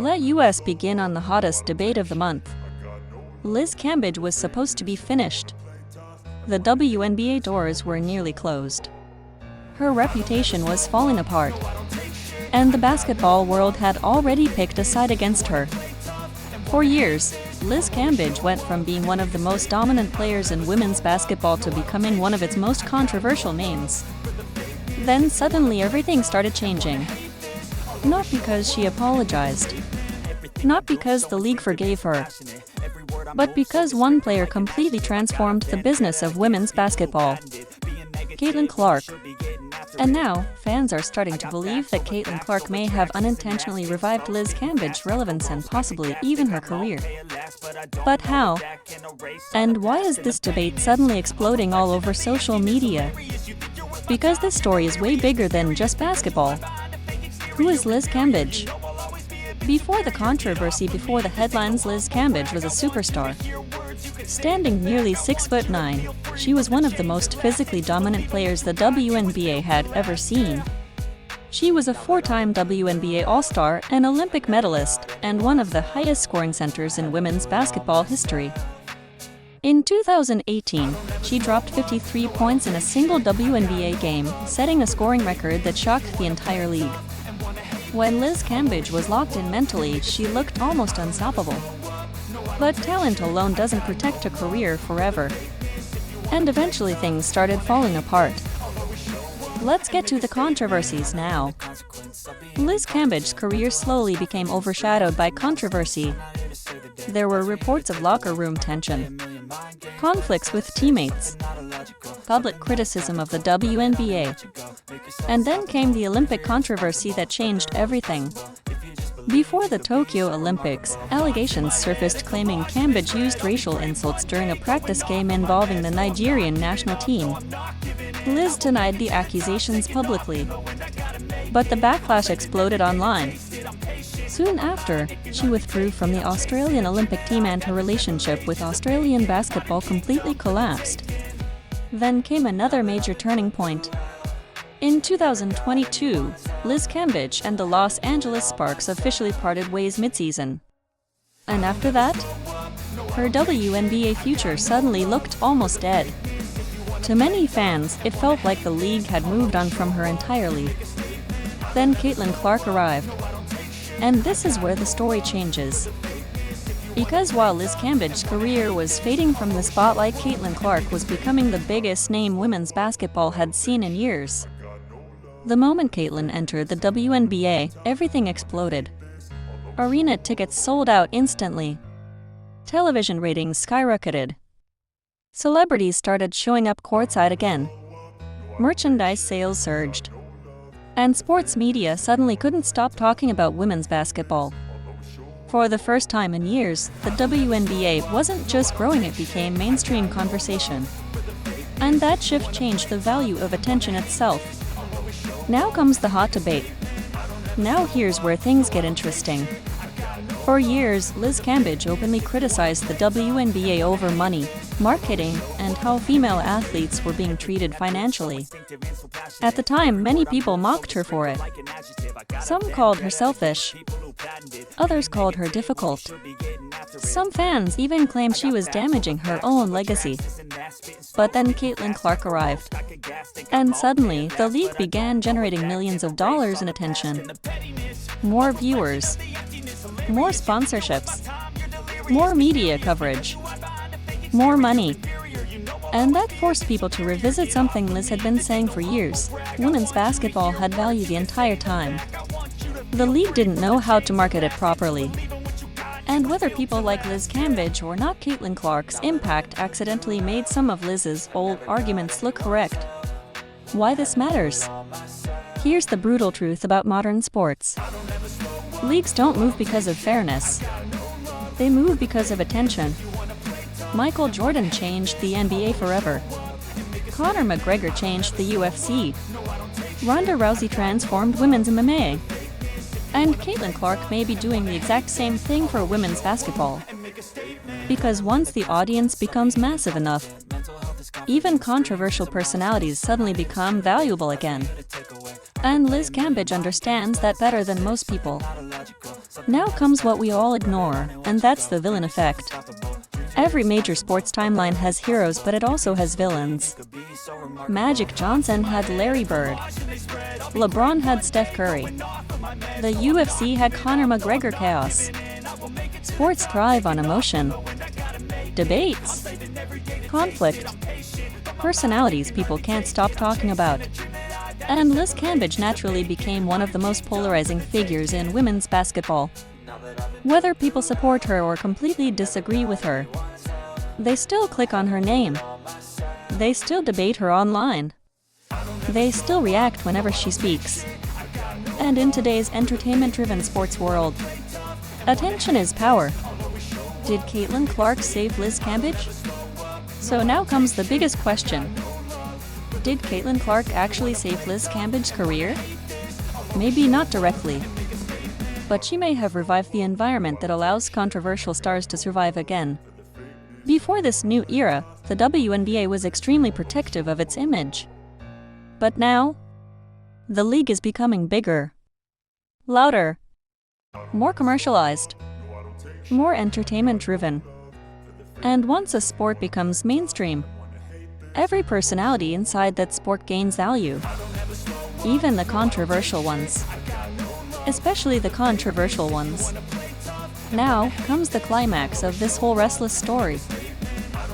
Let US begin on the hottest debate of the month. Liz Cambage was supposed to be finished. The WNBA doors were nearly closed. Her reputation was falling apart. And the basketball world had already picked a side against her. For years, Liz Cambage went from being one of the most dominant players in women's basketball to becoming one of its most controversial names. Then suddenly everything started changing. Not because she apologized. Not because the league forgave her. But because one player completely transformed the business of women's basketball. Caitlin Clark. And now, fans are starting to believe that Caitlin Clark may have unintentionally revived Liz Cambage's relevance and possibly even her career. But how? And why is this debate suddenly exploding all over social media? Because this story is way bigger than just basketball. Who is Liz Cambage? Before the controversy, before the headlines, Liz Cambage was a superstar. Standing nearly 6'9", she was one of the most physically dominant players the WNBA had ever seen. She was a four-time WNBA All-Star, an Olympic medalist, and one of the highest scoring centers in women's basketball history. In 2018, she dropped 53 points in a single WNBA game, setting a scoring record that shocked the entire league. When Liz Cambage was locked in mentally, she looked almost unstoppable. But talent alone doesn't protect a career forever. And eventually things started falling apart. Let's get to the controversies now. Liz Cambage's career slowly became overshadowed by controversy. There were reports of locker room tension, conflicts with teammates, public criticism of the WNBA, and then came the Olympic controversy that changed everything. Before the Tokyo Olympics, allegations surfaced claiming Cambage used racial insults during a practice game involving the Nigerian national team. Liz denied the accusations publicly, but the backlash exploded online. Soon after, she withdrew from the Australian Olympic team and her relationship with Australian basketball completely collapsed. Then came another major turning point. In 2022, Liz Cambage and the Los Angeles Sparks officially parted ways mid-season. And after that, her WNBA future suddenly looked almost dead. To many fans, it felt like the league had moved on from her entirely. Then Caitlin Clark arrived. And this is where the story changes. Because while Liz Cambage's career was fading from the spotlight, Caitlin Clark was becoming the biggest name women's basketball had seen in years. The moment Caitlin entered the WNBA, everything exploded. Arena tickets sold out instantly. Television ratings skyrocketed. Celebrities started showing up courtside again. Merchandise sales surged. And sports media suddenly couldn't stop talking about women's basketball. For the first time in years, the WNBA wasn't just growing, it became mainstream conversation. And that shift changed the value of attention itself. Now comes the hot debate. Now here's where things get interesting. For years, Liz Cambage openly criticized the WNBA over money, marketing, and how female athletes were being treated financially. At the time, many people mocked her for it. Some called her selfish. Others called her difficult. Some fans even claimed she was damaging her own legacy. But then Caitlin Clark arrived. And suddenly, the league began generating millions of dollars in attention. More viewers. More sponsorships. More media coverage. More money. And that forced people to revisit something Liz had been saying for years. Women's basketball had value the entire time. The league didn't know how to market it properly. And whether people like Liz Cambage or not, Caitlin Clark's impact accidentally made some of Liz's old arguments look correct. Why this matters? Here's the brutal truth about modern sports. Leagues don't move because of fairness. They move because of attention. Michael Jordan changed the NBA forever. Conor McGregor changed the UFC. Ronda Rousey transformed women's MMA. And Caitlin Clark may be doing the exact same thing for women's basketball. Because once the audience becomes massive enough, even controversial personalities suddenly become valuable again. And Liz Cambage understands that better than most people. Now comes what we all ignore, and that's the villain effect. Every major sports timeline has heroes, but it also has villains. Magic Johnson had Larry Bird. LeBron had Steph Curry. The UFC had Conor McGregor chaos. Sports thrive on emotion, debates, conflict, personalities people can't stop talking about. And Liz Cambage naturally became one of the most polarizing figures in women's basketball. Whether people support her or completely disagree with her, they still click on her name. They still debate her online. They still react whenever she speaks. And in today's entertainment-driven sports world, attention is power. Did Caitlin Clark save Liz Cambage? So now comes the biggest question. Did Caitlin Clark actually save Liz Cambage's career? Maybe not directly, but she may have revived the environment that allows controversial stars to survive again. Before this new era, the WNBA was extremely protective of its image. But now, the league is becoming bigger, louder, more commercialized, more entertainment-driven. And once a sport becomes mainstream, every personality inside that sport gains value, even the controversial ones. Especially the controversial ones. Now comes the climax of this whole restless story.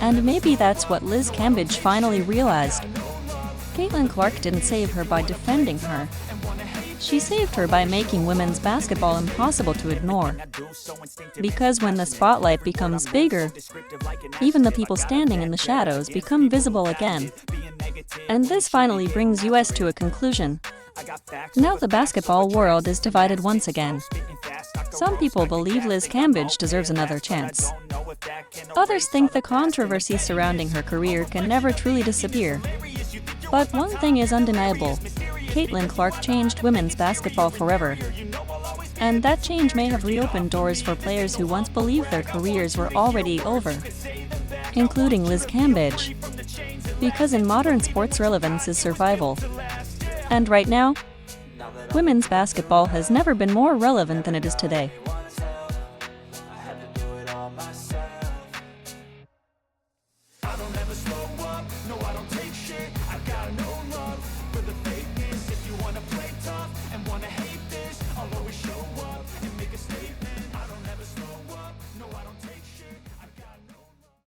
And maybe that's what Liz Cambage finally realized. Caitlin Clark didn't save her by defending her. She saved her by making women's basketball impossible to ignore. Because when the spotlight becomes bigger, even the people standing in the shadows become visible again. And this finally brings us to a conclusion. Now the basketball world is divided once again. Some people believe Liz Cambage deserves another chance. Others think the controversy surrounding her career can never truly disappear. But one thing is undeniable. Caitlin Clark changed women's basketball forever. And that change may have reopened doors for players who once believed their careers were already over, including Liz Cambage. Because in modern sports, relevance is survival. And right now, women's basketball has never been more relevant than it is today.